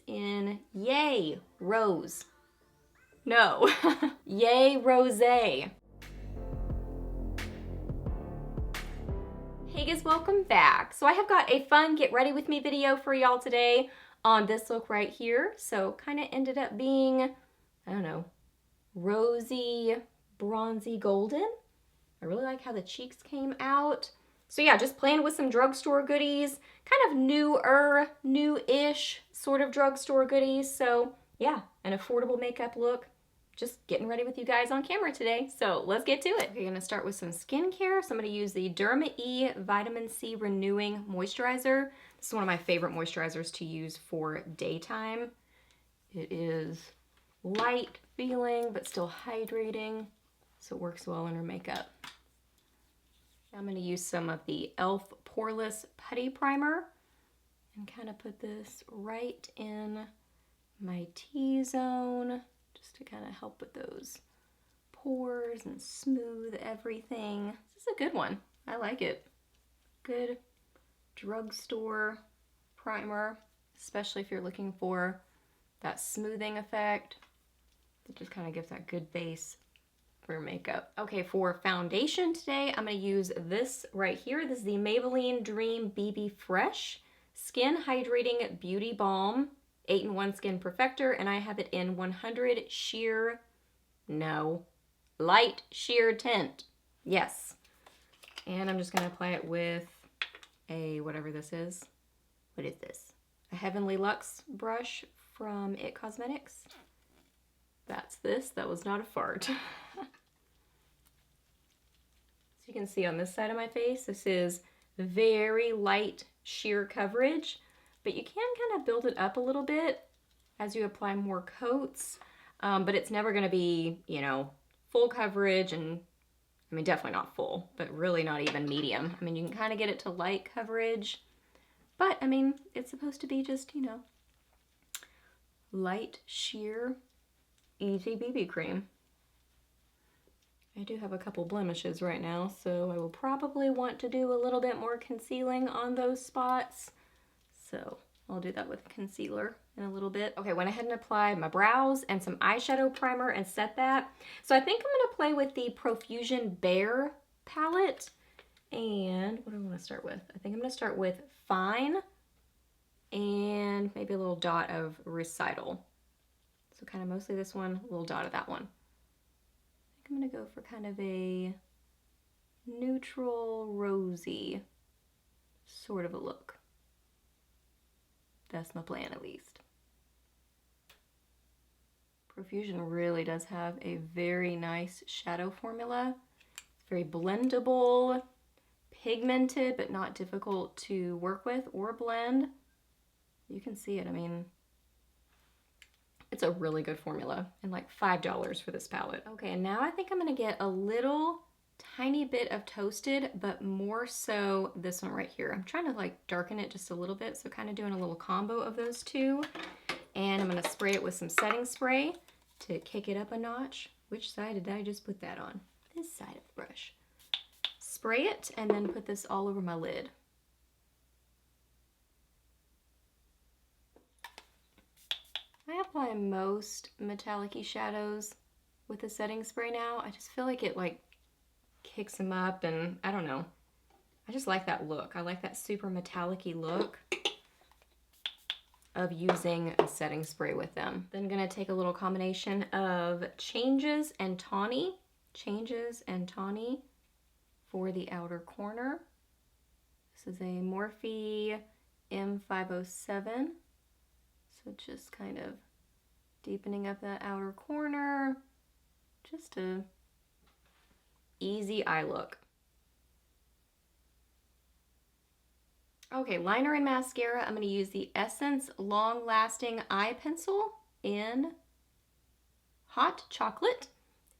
in Yay Rose. No, Yay Rosé. Hey guys, welcome back. So I have got a fun get ready with me video for y'all today on this look right here. So kind of ended up being, I don't know, rosy, bronzy golden. I really like how the cheeks came out. So yeah, just playing with some drugstore goodies, kind of new-ish sort of drugstore goodies. So yeah, an affordable makeup look. Just getting ready with you guys on camera today. So let's get to it. We're gonna start with some skincare. So I'm gonna use the Derma E Vitamin C Renewing Moisturizer. This is one of my favorite moisturizers to use for daytime. It is light feeling, but still hydrating. So it works well under makeup. I'm going to use some of the e.l.f. Poreless Putty Primer and kind of put this right in my T-zone just to kind of help with those pores and smooth everything. This is a good one. I like it. Good drugstore primer, especially if you're looking for that smoothing effect. It just kind of gives that good base for makeup. Okay, for foundation today, I'm going to use this right here. This is the Maybelline Dream BB Fresh Skin Hydrating Beauty Balm 8-in-1 Skin Perfector, and I have it in 100 Light Sheer Tint. Yes. And I'm just going to apply it with a, whatever this is. What is this? A Heavenly Luxe brush from IT Cosmetics. That's this. That was not a fart. You can see on this side of my face, this is very light sheer coverage, but you can kind of build it up a little bit as you apply more coats, but it's never going to be, you know, full coverage, and I mean, definitely not full, but really not even medium. I mean, you can kind of get it to light coverage, but I mean, it's supposed to be just, you know, light sheer, easy BB cream. I do have a couple blemishes right now, so I will probably want to do a little bit more concealing on those spots. So I'll do that with concealer in a little bit. Okay, went ahead and applied my brows and some eyeshadow primer and set that. So I think I'm gonna play with the Profusion Bare palette. And what do I wanna start with? I think I'm gonna start with Fine and maybe a little dot of Recital. So kind of mostly this one, a little dot of that one. I'm going to go for kind of a neutral, rosy sort of a look. That's my plan, at least. Profusion really does have a very nice shadow formula. It's very blendable, pigmented, but not difficult to work with or blend. You can see it. I mean, it's a really good formula, and like $5 for this palette. Okay, and now I think I'm gonna get a little tiny bit of Toasted, but more so this one right here. I'm trying to like darken it just a little bit, so kind of doing a little combo of those two. And I'm gonna spray it with some setting spray to kick it up a notch. Which side did I just put that on? This side of the brush. Spray it and then put this all over my lid. I apply most metallic-y shadows with the setting spray now. I just feel like it like kicks them up, and I don't know. I just like that look. I like that super metallic-y look of using a setting spray with them. Then I'm gonna take a little combination of Changes and Tawny for the outer corner. This is a Morphe M507. So just kind of deepening up that outer corner, just a easy eye look. Okay, liner and mascara. I'm going to use the Essence Long Lasting Eye Pencil in Hot Chocolate,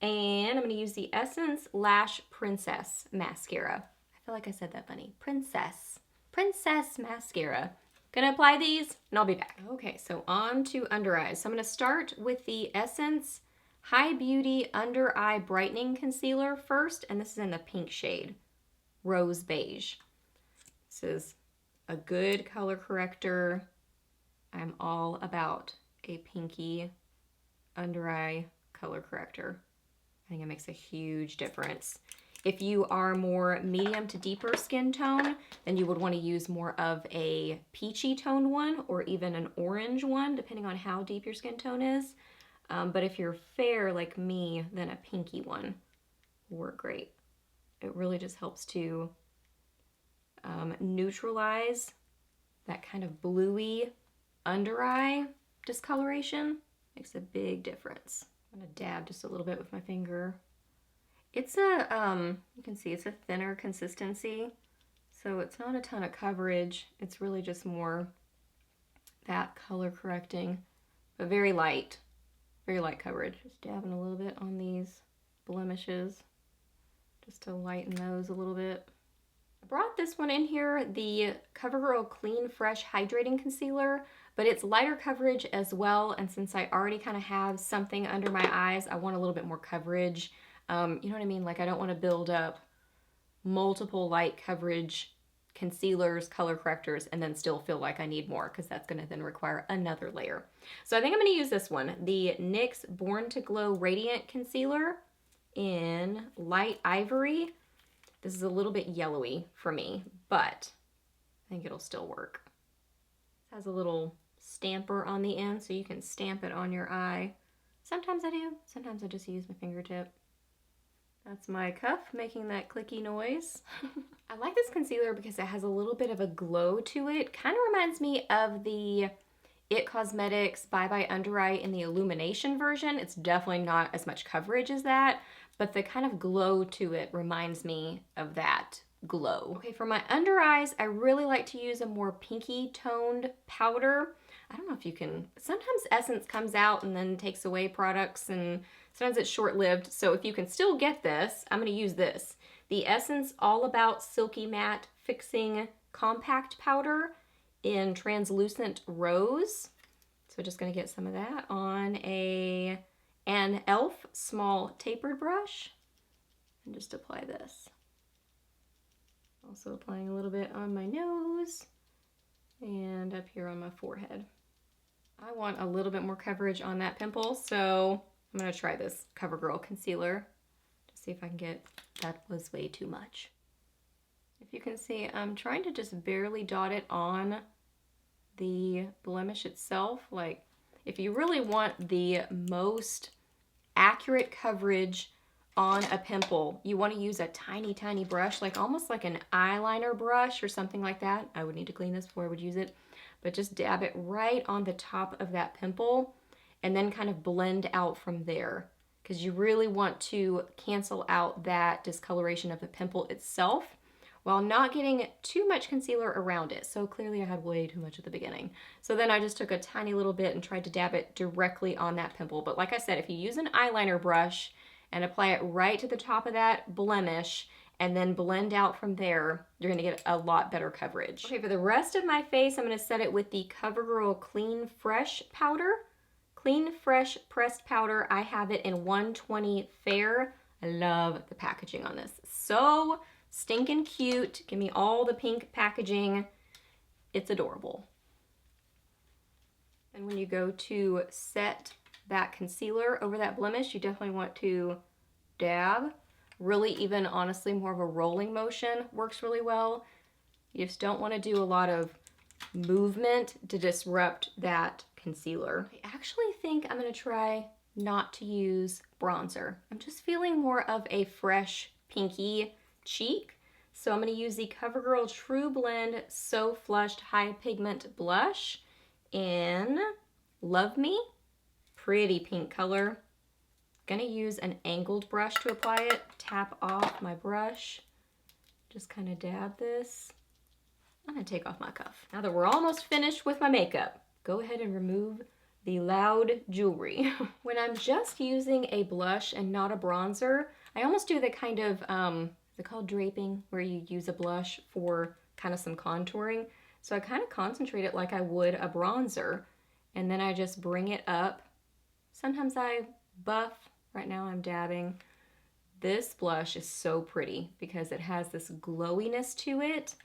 and I'm going to use the Essence Lash Princess Mascara. I feel like I said that funny. Princess Mascara. Gonna apply these and I'll be back. Okay, so on to under eyes. So I'm gonna start with the Essence High Beauty Under Eye Brightening Concealer first, and this is in the pink shade, Rose Beige. This is a good color corrector. I'm all about a pinky under eye color corrector. I think it makes a huge difference. If you are more medium to deeper skin tone, then you would want to use more of a peachy toned one or even an orange one, depending on how deep your skin tone is. But if you're fair like me, then a pinky one will work great. It really just helps to neutralize that kind of bluey under eye discoloration. Makes a big difference. I'm gonna dab just a little bit with my finger. It's a, you can see it's a thinner consistency, so it's not a ton of coverage. It's really just more that color correcting, but very light coverage. Just dabbing a little bit on these blemishes just to lighten those a little bit. I brought this one in here, the CoverGirl Clean Fresh Hydrating Concealer, but it's lighter coverage as well, and since I already kind of have something under my eyes, I want a little bit more coverage. You know what I mean? Like, I don't want to build up multiple light coverage concealers, color correctors, and then still feel like I need more, because that's going to then require another layer. So I think I'm going to use this one, the NYX Born to Glow Radiant Concealer in Light Ivory. This is a little bit yellowy for me, but I think it'll still work. It has a little stamper on the end, so you can stamp it on your eye. Sometimes I do, sometimes I just use my fingertip. That's my cuff making that clicky noise. I like this concealer because it has a little bit of a glow to it. Kind of reminds me of the IT Cosmetics Bye Bye Under Eye in the Illumination version. It's definitely not as much coverage as that, but the kind of glow to it reminds me of that glow. Okay, for my under eyes, I really like to use a more pinky toned powder. I don't know if you can, sometimes Essence comes out and then takes away products, and sometimes it's short-lived. So if you can still get this, I'm gonna use this. The Essence All About Silky Matte Fixing Compact Powder in Translucent Rose. So just gonna get some of that on an e.l.f. small tapered brush and just apply this. Also applying a little bit on my nose and up here on my forehead. I want a little bit more coverage on that pimple, so I'm gonna try this CoverGirl concealer to see if I can get, that was way too much. If you can see, I'm trying to just barely dot it on the blemish itself. Like, if you really want the most accurate coverage on a pimple, you want to use a tiny, tiny brush, like almost like an eyeliner brush or something like that. I would need to clean this before I would use it, but just dab it right on the top of that pimple and then kind of blend out from there, because you really want to cancel out that discoloration of the pimple itself while not getting too much concealer around it. So clearly I had way too much at the beginning. So then I just took a tiny little bit and tried to dab it directly on that pimple. But like I said, if you use an eyeliner brush and apply it right to the top of that blemish and then blend out from there, you're gonna get a lot better coverage. Okay, for the rest of my face, I'm gonna set it with the CoverGirl Clean Fresh powder. Clean Fresh pressed powder. I have it in 120 Fair. I love the packaging on this. So stinking cute. Give me all the pink packaging. It's adorable. And when you go to set that concealer over that blemish, you definitely want to dab. Really, even honestly, more of a rolling motion works really well. You just don't want to do a lot of movement to disrupt that concealer. I actually think I'm going to try not to use bronzer. I'm just feeling more of a fresh pinky cheek. So I'm going to use the CoverGirl True Blend So Flushed High Pigment Blush in Love Me. Pretty pink color. Gonna use an angled brush to apply it. Tap off my brush. Just kind of dab this. I'm gonna take off my cuff. Now that we're almost finished with my makeup, go ahead and remove the loud jewelry. When I'm just using a blush and not a bronzer, I almost do the kind of, is it called draping, where you use a blush for kind of some contouring. So I kind of concentrate it like I would a bronzer, and then I just bring it up. Sometimes I buff. Right now I'm dabbing. This blush is so pretty because it has this glowiness to it.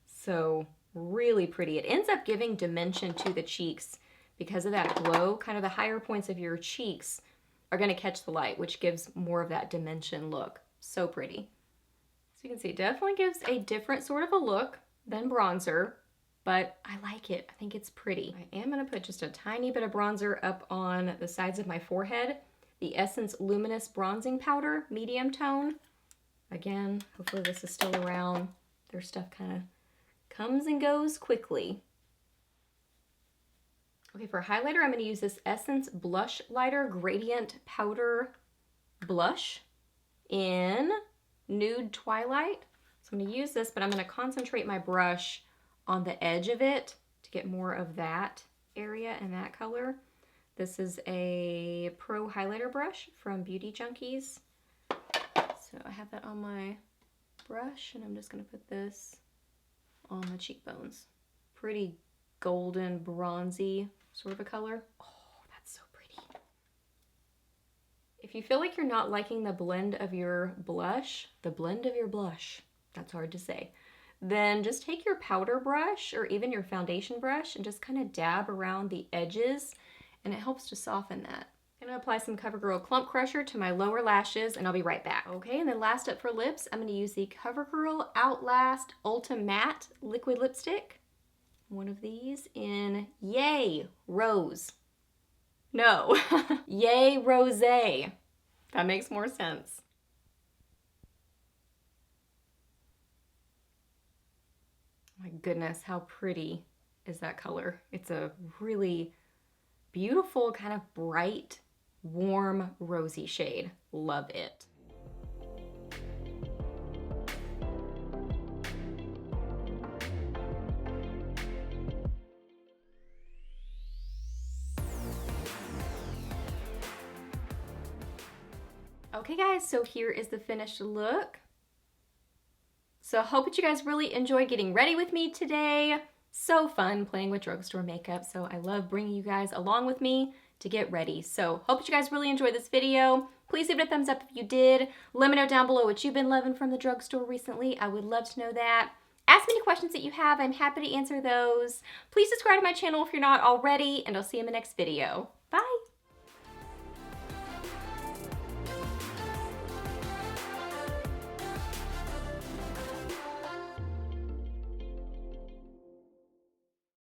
So really pretty. It ends up giving dimension to the cheeks because of that glow. Kind of the higher points of your cheeks are going to catch the light, which gives more of that dimension look. So pretty. So you can see it definitely gives a different sort of a look than bronzer, but I like it. I think it's pretty. I am going to put just a tiny bit of bronzer up on the sides of my forehead. The Essence Luminous Bronzing Powder, medium tone. Again, hopefully this is still around. Their stuff kind of comes and goes quickly. Okay, for highlighter, I'm going to use this Essence Blush Lighter Gradient Powder Blush in Nude Twilight. So I'm going to use this, but I'm going to concentrate my brush on the edge of it to get more of that area and that color. This is a Pro Highlighter brush from Beauty Junkies. So I have that on my brush, and I'm just going to put this on the cheekbones. Pretty golden, bronzy sort of a color. Oh, that's so pretty. If you feel like you're not liking the blend of your blush, that's hard to say, then just take your powder brush or even your foundation brush and just kind of dab around the edges, and it helps to soften that. I'm going to apply some CoverGirl Clump Crusher to my lower lashes, and I'll be right back. Okay, and then last up for lips, I'm going to use the CoverGirl Outlast Ultra Matte Liquid Lipstick. One of these in Yay Rose. No, Yay Rosé. That makes more sense. My goodness, how pretty is that color? It's a really beautiful, kind of bright, warm, rosy shade. Love it. Okay guys, so here is the finished look. So I hope that you guys really enjoyed getting ready with me today. So fun playing with drugstore makeup. So I love bringing you guys along with me to get ready. So hope that you guys really enjoyed this video. Please leave it a thumbs up if you did. Let me know down below what you've been loving from the drugstore recently. I would love to know that. Ask me any questions that you have. I'm happy to answer those. Please subscribe to my channel if you're not already, and I'll see you in the next video. Bye.